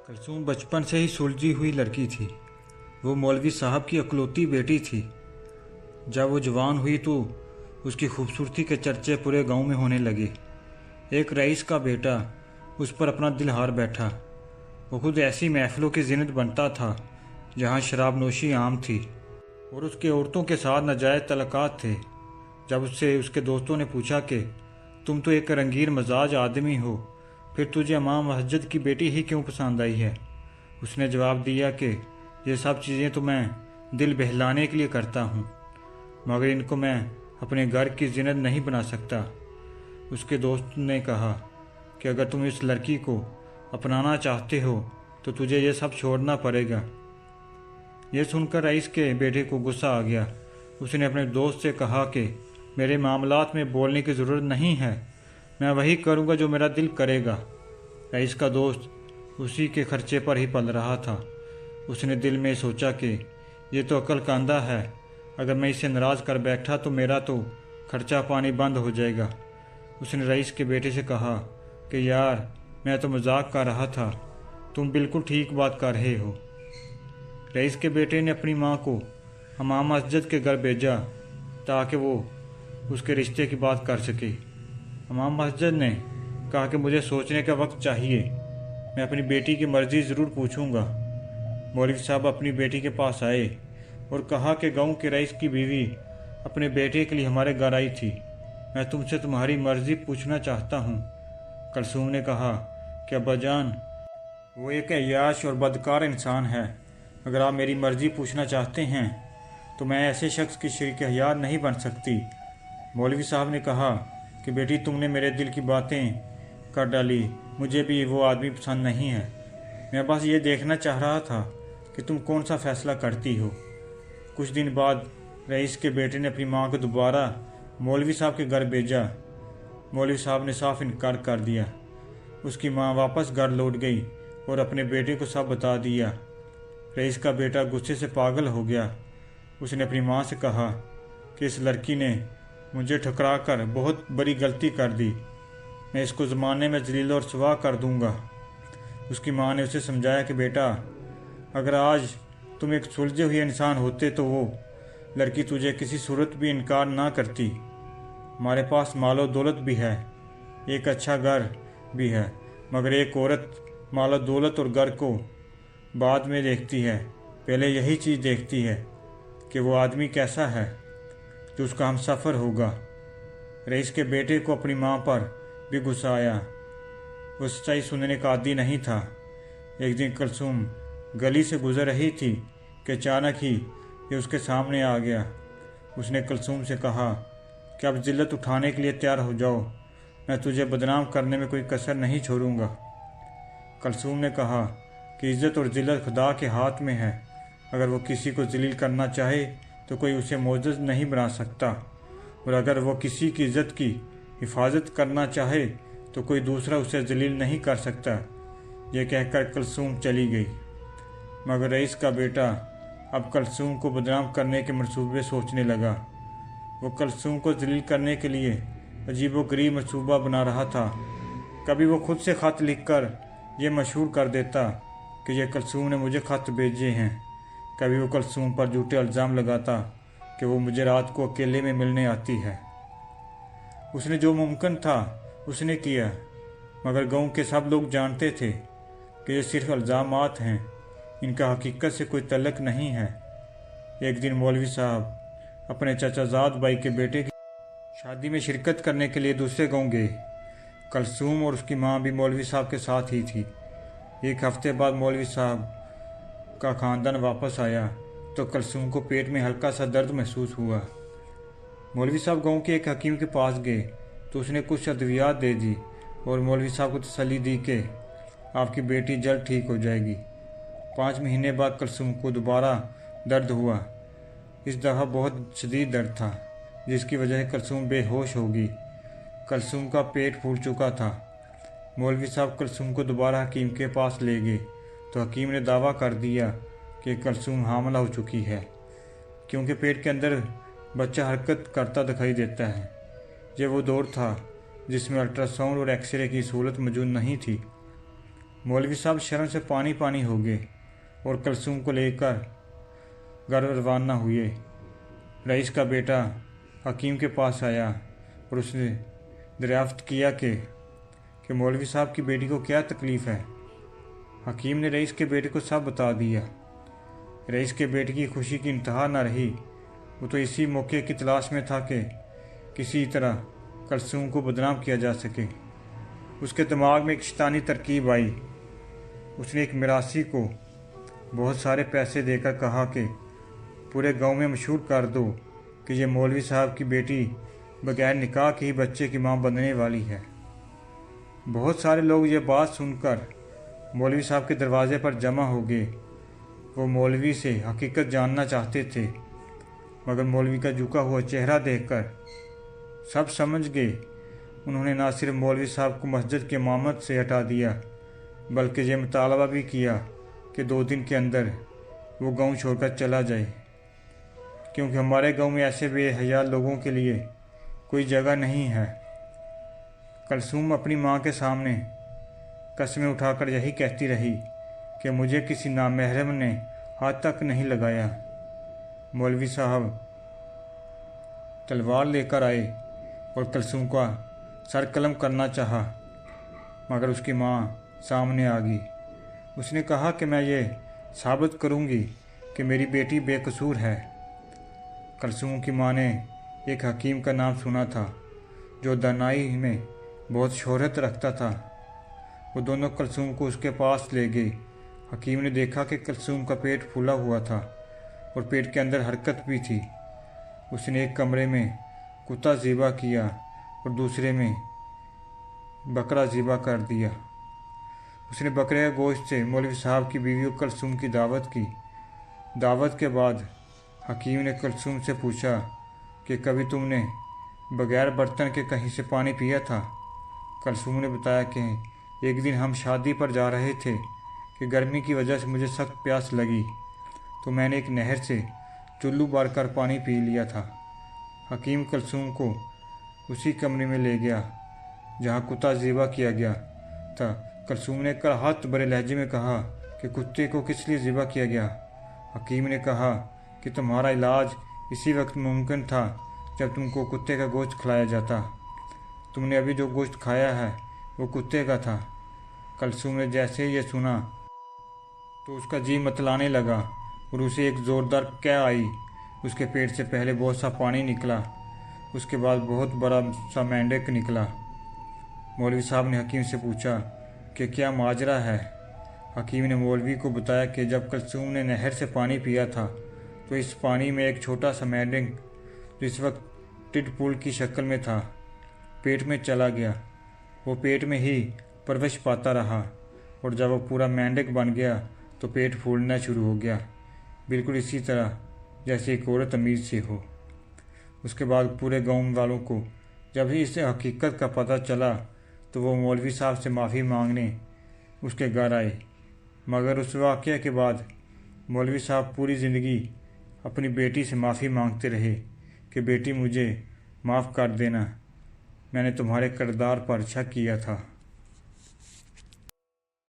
कलसूम बचपन से ही सुलझी हुई लड़की थी। वो मौलवी साहब की इकलौती बेटी थी। जब वो जवान हुई तो उसकी खूबसूरती के चर्चे पूरे गांव में होने लगे। एक रईस का बेटा उस पर अपना दिल हार बैठा। वो खुद ऐसी महफिलों की जिन्नत बनता था जहां शराब नोशी आम थी और उसके औरतों के साथ नाजायज़ तल्लुकात थे। जब उससे उसके दोस्तों ने पूछा कि तुम तो एक रंगीन मजाज आदमी हो, फिर तुझे इमाम मस्जिद की बेटी ही क्यों पसंद आई है, उसने जवाब दिया कि ये सब चीज़ें तो मैं दिल बहलाने के लिए करता हूँ, मगर इनको मैं अपने घर की जिन्नत नहीं बना सकता। उसके दोस्त ने कहा कि अगर तुम इस लड़की को अपनाना चाहते हो तो तुझे ये सब छोड़ना पड़ेगा। यह सुनकर रईस के बेटे को गुस्सा आ गया। उसने अपने दोस्त से कहा कि मेरे मामलात में बोलने की ज़रूरत नहीं है, मैं वही करूँगा जो मेरा दिल करेगा। रईस का दोस्त उसी के खर्चे पर ही पल रहा था। उसने दिल में सोचा कि ये तो अक्ल का अंधा है, अगर मैं इसे नाराज़ कर बैठा तो मेरा तो खर्चा पानी बंद हो जाएगा। उसने रईस के बेटे से कहा कि यार, मैं तो मजाक कर रहा था, तुम बिल्कुल ठीक बात कर रहे हो। रईस के बेटे ने अपनी माँ को हमाम मस्जिद के घर भेजा ताकि वो उसके रिश्ते की बात कर सके। हमाम मस्जिद ने कहा कि मुझे सोचने का वक्त चाहिए, मैं अपनी बेटी की मर्ज़ी ज़रूर पूछूंगा। मौलवी साहब अपनी बेटी के पास आए और कहा कि गांव के रईस की बीवी अपने बेटे के लिए हमारे घर आई थी, मैं तुमसे तुम्हारी मर्ज़ी पूछना चाहता हूँ। कलसूम ने कहा कि अब्बा जान, वो एक अय्याश और बदकार इंसान है, अगर आप मेरी मर्ज़ी पूछना चाहते हैं तो मैं ऐसे शख्स की शरीक हयात नहीं बन सकती। मौलवी साहब ने कहा कि बेटी, तुमने मेरे दिल की बातें कर डाली, मुझे भी वो आदमी पसंद नहीं है, मैं बस ये देखना चाह रहा था कि तुम कौन सा फ़ैसला करती हो। कुछ दिन बाद रईस के बेटे ने अपनी माँ को दोबारा मौलवी साहब के घर भेजा। मौलवी साहब ने साफ इनकार कर दिया। उसकी माँ वापस घर लौट गई और अपने बेटे को सब बता दिया। रईस का बेटा गुस्से से पागल हो गया। उसने अपनी माँ से कहा कि इस लड़की ने मुझे ठुकरा कर बहुत बड़ी गलती कर दी, मैं इसको ज़माने में जलील और रसवा कर दूंगा। उसकी माँ ने उसे समझाया कि बेटा, अगर आज तुम एक सुलझे हुए इंसान होते तो वो लड़की तुझे किसी सूरत भी इनकार ना करती। हमारे पास मालो दौलत भी है, एक अच्छा घर भी है, मगर एक औरत मालो दौलत और घर को बाद में देखती है, पहले यही चीज़ देखती है कि वो आदमी कैसा है जो उसका हम सफ़र होगा। रईस के बेटे को अपनी माँ पर भी गुस्सा आया। वो सच्चाई सुनने का आदी नहीं था। एक दिन कलसूम गली से गुजर रही थी कि अचानक ही ये उसके सामने आ गया। उसने कलसूम से कहा कि अब जिल्लत उठाने के लिए तैयार हो जाओ, मैं तुझे बदनाम करने में कोई कसर नहीं छोड़ूंगा। कलसूम ने कहा कि इज़्ज़त और जिल्लत खुदा के हाथ में है, अगर वो किसी को जलील करना चाहे तो कोई उसे मोअज़्ज़ज़ नहीं बना सकता, और अगर वो किसी की इज़्ज़त की हिफाजत करना चाहे तो कोई दूसरा उसे जलील नहीं कर सकता। ये कहकर कलसूम चली गई। मगर रईस का बेटा अब कलसूम को बदनाम करने के मंसूबे सोचने लगा। वो कलसूम को जलील करने के लिए अजीबोगरीब मंसूबा बना रहा था। कभी वो खुद से ख़त लिखकर ये मशहूर कर देता कि ये कलसूम ने मुझे ख़त भेजे हैं। कभी वो कलसूम पर झूठे इल्ज़ाम लगाता कि वो मुझे रात को अकेले में मिलने आती है। उसने जो मुमकिन था उसने किया, मगर गांव के सब लोग जानते थे कि ये सिर्फ इल्ज़ामात हैं, इनका हकीकत से कोई तल्लुक़ नहीं है। एक दिन मौलवी साहब अपने चाचाजाद भाई के बेटे की शादी में शिरकत करने के लिए दूसरे गांव गए। कलसूम और उसकी माँ भी मौलवी साहब के साथ ही थी। एक हफ्ते बाद मौलवी साहब का ख़ानदान वापस आया तो कलसूम को पेट में हल्का सा दर्द महसूस हुआ। मौलवी साहब गांव के एक हकीम के पास गए तो उसने कुछ अद्वियात दे दी और मौलवी साहब को तसल्ली दी कि आपकी बेटी जल्द ठीक हो जाएगी। 5 महीने बाद कलसूम को दोबारा दर्द हुआ। इस दफ़ा बहुत शदीद दर्द था, जिसकी वजह से कलसूम बेहोश हो गई। कलसूम का पेट फूल चुका था। मौलवी साहब कलसूम को दोबारा हकीम के पास ले गए तो हकीम ने दावा कर दिया कि कलसूम हामिला हो चुकी है, क्योंकि पेट के अंदर बच्चा हरकत करता दिखाई देता है। ये वो दौर था जिसमें अल्ट्रासाउंड और एक्सरे की सहूलत मौजूद नहीं थी। मौलवी साहब शर्म से पानी पानी हो गए और कलसूम को लेकर घर रवाना हुए। रईस का बेटा हकीम के पास आया और उसने दरियाफ्त किया कि मौलवी साहब की बेटी को क्या तकलीफ़ है। हकीम ने रईस के बेटे को सब बता दिया। रईस के बेटे की खुशी की इंतहा न रही। वो तो इसी मौके की तलाश में था कि किसी तरह कलसूम को बदनाम किया जा सके। उसके दिमाग में एक शैतानी तरकीब आई। उसने एक मिरासी को बहुत सारे पैसे देकर कहा कि पूरे गांव में मशहूर कर दो कि ये मौलवी साहब की बेटी बगैर निकाह के ही बच्चे की मां बनने वाली है। बहुत सारे लोग ये बात सुनकर मौलवी साहब के दरवाजे पर जमा हो गए। वो मौलवी से हकीकत जानना चाहते थे, मगर मौलवी का झुका हुआ चेहरा देखकर सब समझ गए। उन्होंने ना सिर्फ मौलवी साहब को मस्जिद के इमामत से हटा दिया, बल्कि ये मुतालबा भी किया कि 2 दिन के अंदर वो गांव छोड़कर चला जाए, क्योंकि हमारे गांव में ऐसे बेहया लोगों के लिए कोई जगह नहीं है। कलसूम अपनी माँ के सामने कस्में उठाकर यही कहती रही कि मुझे किसी नामहरम ने हाथ तक नहीं लगाया। मौलवी साहब तलवार लेकर आए और कलसूम का सर कलम करना चाहा, मगर उसकी माँ सामने आ गई। उसने कहा कि मैं ये साबित करूँगी कि मेरी बेटी बेकसूर है। कलसूम की माँ ने एक हकीम का नाम सुना था जो दानाई में बहुत शोहरत रखता था। वो दोनों कलसूम को उसके पास ले गए। हकीम ने देखा कि कलसूम का पेट फूला हुआ था और पेट के अंदर हरकत भी थी। उसने एक कमरे में कुत्ता ज़िबा किया और दूसरे में बकरा ज़िबा कर दिया। उसने बकरे के गोश्त से मौलवी साहब की बीवी कलसूम की दावत की। दावत के बाद हकीम ने कलसूम से पूछा कि कभी तुमने बगैर बर्तन के कहीं से पानी पिया था। कलसूम ने बताया कि एक दिन हम शादी पर जा रहे थे कि गर्मी की वजह से मुझे सख्त प्यास लगी, तो मैंने एक नहर से चुल्लू भर कर पानी पी लिया था। हकीम कलसूम को उसी कमरे में ले गया जहाँ कुत्ता ज़िबा किया गया था। कलसूम ने कराहत भरे लहजे में कहा कि कुत्ते को किस लिए ज़िबा किया गया। हकीम ने कहा कि तुम्हारा इलाज इसी वक्त मुमकिन था जब तुमको कुत्ते का गोश्त खिलाया जाता। तुमने अभी जो गोश्त खाया है वो कुत्ते का था। कलसूम ने जैसे ही ये सुना तो उसका जी मतलाने लगा और उसे एक ज़ोरदार कै आई। उसके पेट से पहले बहुत सा पानी निकला, उसके बाद बहुत बड़ा सा मेंढक निकला। मौलवी साहब ने हकीम से पूछा कि क्या माजरा है। हकीम ने मौलवी को बताया कि जब कलसूम ने नहर से पानी पिया था तो इस पानी में एक छोटा सा मेंढक जो इस वक्त टिडपुल की शक्ल में था पेट में चला गया। वो पेट में ही परवरिश पाता रहा और जब वो पूरा मेंढक बन गया तो पेट फूलना शुरू हो गया, बिल्कुल इसी तरह जैसे एक औरत अमीर से हो। उसके बाद पूरे गांव वालों को जब ही इस हकीकत का पता चला तो वो मौलवी साहब से माफ़ी मांगने उसके घर आए, मगर उस वाक़ये के बाद मौलवी साहब पूरी ज़िंदगी अपनी बेटी से माफ़ी मांगते रहे कि बेटी मुझे माफ़ कर देना, मैंने तुम्हारे किरदार पर शक किया था।